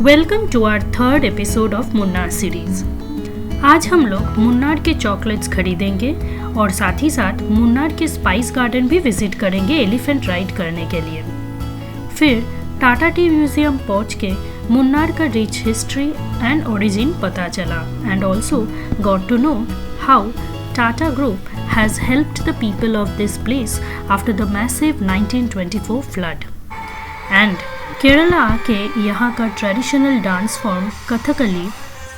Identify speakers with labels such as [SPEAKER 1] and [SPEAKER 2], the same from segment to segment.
[SPEAKER 1] Welcome to our third episode of Munnar series. आज हम लोग मुन्नार के चॉकलेट्स खरीदेंगे और साथ ही साथ मुन्नार के स्पाइस गार्डन भी विजिट करेंगे एलिफेंट राइड करने के लिए। फिर टाटा टी म्यूजियम पहुंच के मुन्नार का रिच हिस्ट्री एंड ओरिजिन पता चला and also got to know how Tata group has helped the people of this place after the massive 1924 flood. And Kerala आके यहाँ का ट्रेडिशनल डांस फॉर्म कथकली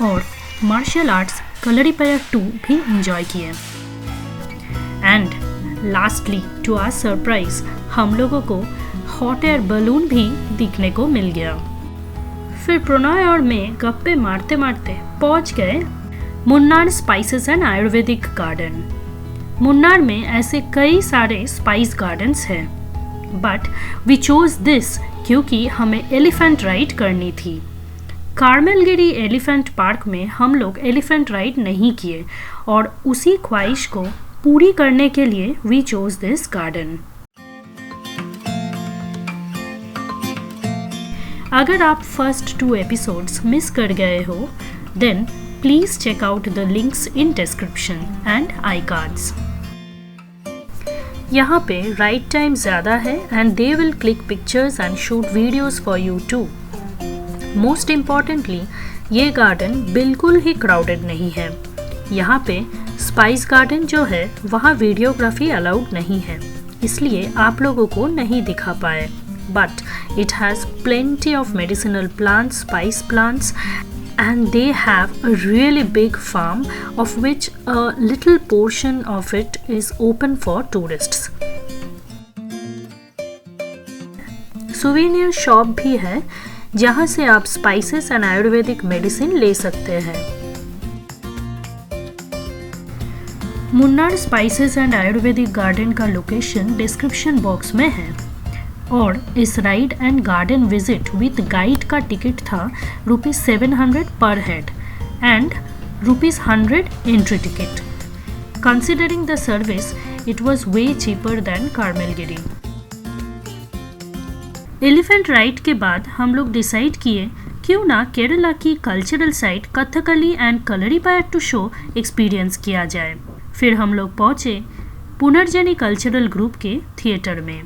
[SPEAKER 1] और मार्शल आर्ट्स कलरीपयट्टू भी इंजॉय किए। And lastly to our surprise हम लोगों को हॉट एयर बलून भी दिखने को मिल गया। फिर प्रणय और मैं गप्पे मारते मारते पहुँच गए Munnar spices and ayurvedic garden. Munnar में ऐसे कई सारे स्पाइस गार्डन्स हैं, बट वी चोज दिस क्योंकि हमें एलिफेंट राइड करनी थी। कार्मेलगिरी एलिफेंट पार्क में हम लोग एलिफेंट राइड नहीं किए और उसी ख्वाहिश को पूरी करने के लिए वी चोज दिस गार्डन। अगर आप फर्स्ट 2 एपिसोड्स मिस कर गए हो, then please check out the links in description and I cards. यहाँ पे राइड टाइम ज़्यादा है and they will click pictures and shoot videos for you too. Most importantly ये गार्डन बिल्कुल ही क्राउडेड नहीं है। यहाँ पे स्पाइस गार्डन जो है वहाँ वीडियोग्राफी अलाउड नहीं है, इसलिए आप लोगों को नहीं दिखा पाए, but it has plenty of medicinal plants, spice plants, and they have a really big farm of which a little portion of it is open for tourists. Souvenir shop भी है जहाँ से आप spices and आयुर्वेदिक मेडिसिन ले सकते हैं। Munnar spices and ayurvedic garden का location description box में है और इस ride and garden visit with guide का टिकट था ₹700 per head and ₹100 entry ticket. Considering the service it was way cheaper than Carmelagiri. Elephant ride के बाद हम लोग डिसाइड किए क्यों ना केरला की cultural site Kathakali and Kalaripayattu show experience किया जाए। फिर हम लोग पहुँचे पुनर्जनी कल्चरल ग्रुप के थिएटर में।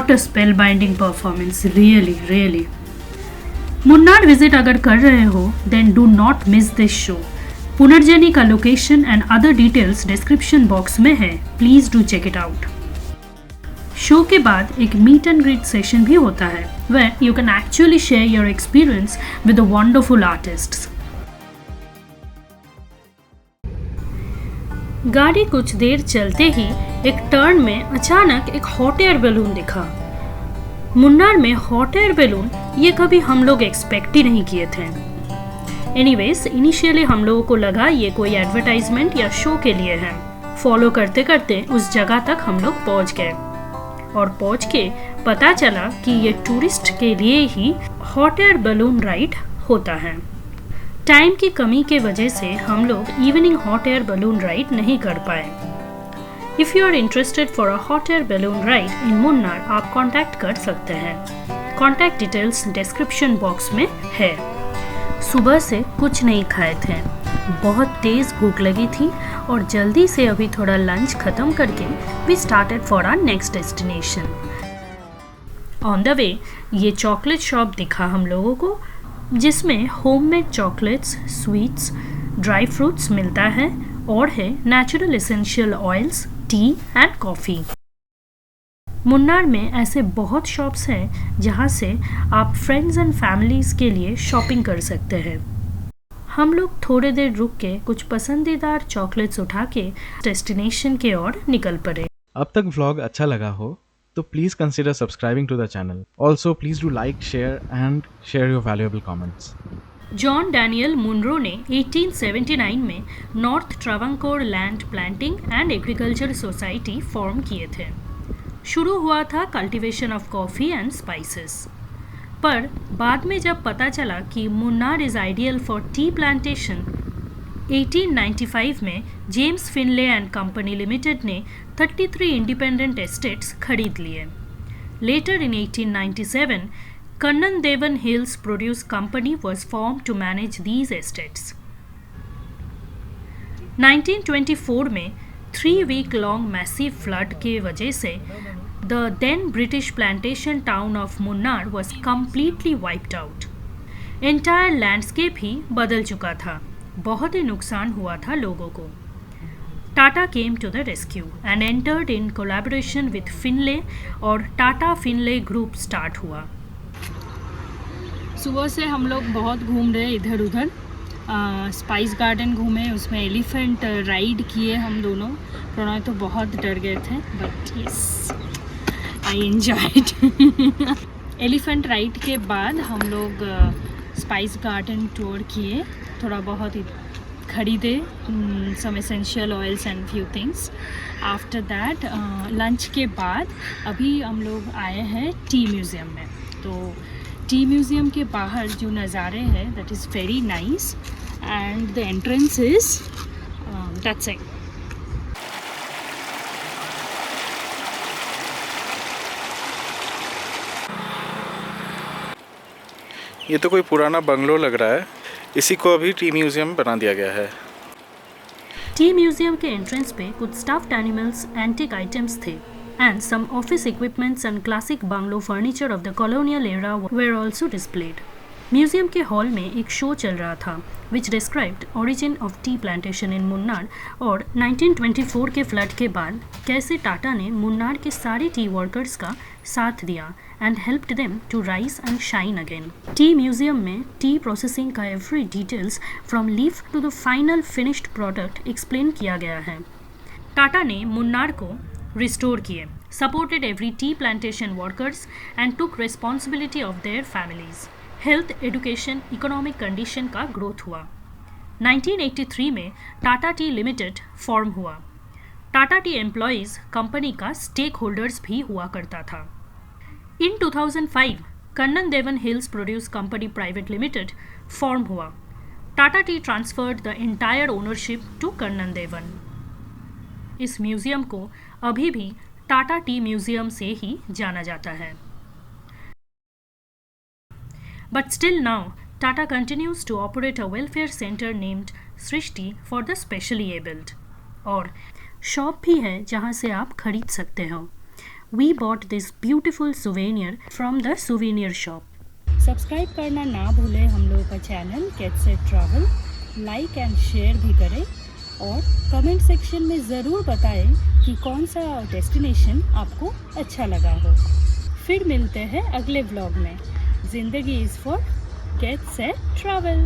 [SPEAKER 1] What a spellbinding performance, really, really. Munnar visit अगर कर रहे हो then do not miss this show. Punarjani का location and other details description box में है, please do check it out. Show के बाद एक मीट एंड ग्रीट सेशन भी होता है where you can actually share your experience with the wonderful artists. गाड़ी कुछ देर चलते ही एक टर्न में अचानक एक हॉट एयर बैलून दिखा. मुन्नार में हॉट एयर बैलून ये कभी हम लोग एक्सपेक्ट ही नहीं किए थे. एनीवेज इनिशियली हम लोगों को लगा ये कोई एडवर्टाइजमेंट या शो के लिए है. फॉलो करते करते उस जगह तक हम लोग पहुंच गए और पहुंच के पता चला कि ये टूरिस्ट के लिए ही हॉट एयर बैलून राइड होता है. टाइम की कमी के वजह से हम लोग evening hot air balloon ride नहीं कर पाए. If you are interested for a hot air balloon ride in Munnar आप कांटेक्ट कर सकते हैं. कांटेक्ट डिटेल्स डिस्क्रिप्शन बॉक्स में है. सुबह से कुछ नहीं खाए थे, बहुत तेज़ भूख लगी थी और जल्दी से अभी थोड़ा लंच ख़त्म करके we started for our next destination. On the way ये चॉकलेट शॉप दिखा हम लोगों को जिसमें homemade chocolates, sweets, dry fruits मिलता है और है natural essential oils, tea and coffee. Munnar में ऐसे बहुत शॉप्स हैं जहाँ से आप फ्रेंड्स एंड फैमिलीज़ के लिए शॉपिंग कर सकते हैं. हम लोग थोड़ी देर रुक के कुछ पसंदीदार चॉकलेट्स उठा के डेस्टिनेशन के ओर निकल पड़े.
[SPEAKER 2] अब तक व्लॉग अच्छा लगा हो तो please consider subscribing to the channel. Also please do like, share and share your valuable comments.
[SPEAKER 1] John Daniel Munro ने 1879 में North Travancore Land Planting and Agriculture Society form किए थे. शुरू हुआ था cultivation of coffee and spices. पर बाद में जब पता चला कि Munnar is ideal for tea plantation, 1895 में James Finlay and Company Limited ने 33 इंडिपेंडेंट एस्टेट्स खरीद लिए. Letter in 1897 Kannan Devan hills produce company was form to manage these estates. 1924 में 3 week लॉन्ग मैसिव फ्लड के वजह से the then British plantation town of Munnar was completely wiped out. Entire landscape ही बदल चुका था. बहुत ही नुकसान हुआ था लोगों को. Tata came to the rescue and entered in collaboration with Finlay और टाटा फिनले ग्रुप स्टार्ट हुआ. सुबह से हम लोग बहुत घूम रहे इधर उधर. स्पाइस गार्डन घूमे, उसमें एलिफेंट राइड किए हम दोनों. प्रणय तो बहुत डर गए थे but yes I enjoyed. Elephant ride के बाद हम लोग स्पाइस गार्डन टूर किए, थोड़ा बहुत खरीदे some essential oils and few things. After that lunch के बाद अभी हम लोग आए हैं टी म्यूज़ियम में. तो टी म्यूज़ियम के बाहर जो नज़ारे हैं that is very nice and the entrance is that's it.
[SPEAKER 3] ये तो कोई पुराना बंगलो लग रहा है. इसी को अभी टी म्यूज़ियम बना दिया गया है.
[SPEAKER 1] टी म्यूज़ियम के एंट्रेंस पे कुछ स्टफ्ड एनिमल्स, एंटिक आइटम्स थे and some office equipments and classic bungalow furniture of the colonial era were also displayed. Museum के हॉल में एक शो चल रहा था which described origin of tea plantation in Munnar और 1924 के फ्लड के बाद कैसे टाटा ने मुन्नार के सारे टी वर्कर्स का साथ दिया and helped them to rise and shine again. T museum में टी प्रोसेसिंग का every details from leaf to the final finished product explain किया गया है. टाटा ने मुन्नार को रिस्टोर किए, supported every tea plantation workers and took responsibility of their families. Health, education, economic condition का growth हुआ. 1983 में टाटा टी लिमिटेड फॉर्म हुआ. टाटा टी एम्प्लॉयज़ कंपनी का स्टेक होल्डर्स भी हुआ करता था. In 2005 Kannan Devan hills produce Company Private Limited form हुआ. Tata Tea transferred the entire ownership to Kannan Devan. इस म्यूज़ियम को अभी भी टाटा टी म्यूज़ियम से ही जाना जाता है. But still now, Tata continues to operate a welfare center named Srishti for the specially abled. और शॉप भी है जहाँ से आप खरीद सकते हो. we bought this beautiful souvenir from the souvenir shop. Subscribe करना ना भूलें हम लोगों का channel get set travel, like and share भी करें और कमेंट सेक्शन में ज़रूर बताएं कि कौन सा डेस्टिनेशन आपको अच्छा लगा हो। फिर मिलते हैं अगले व्लॉग में। ज़िंदगी is for get set travel.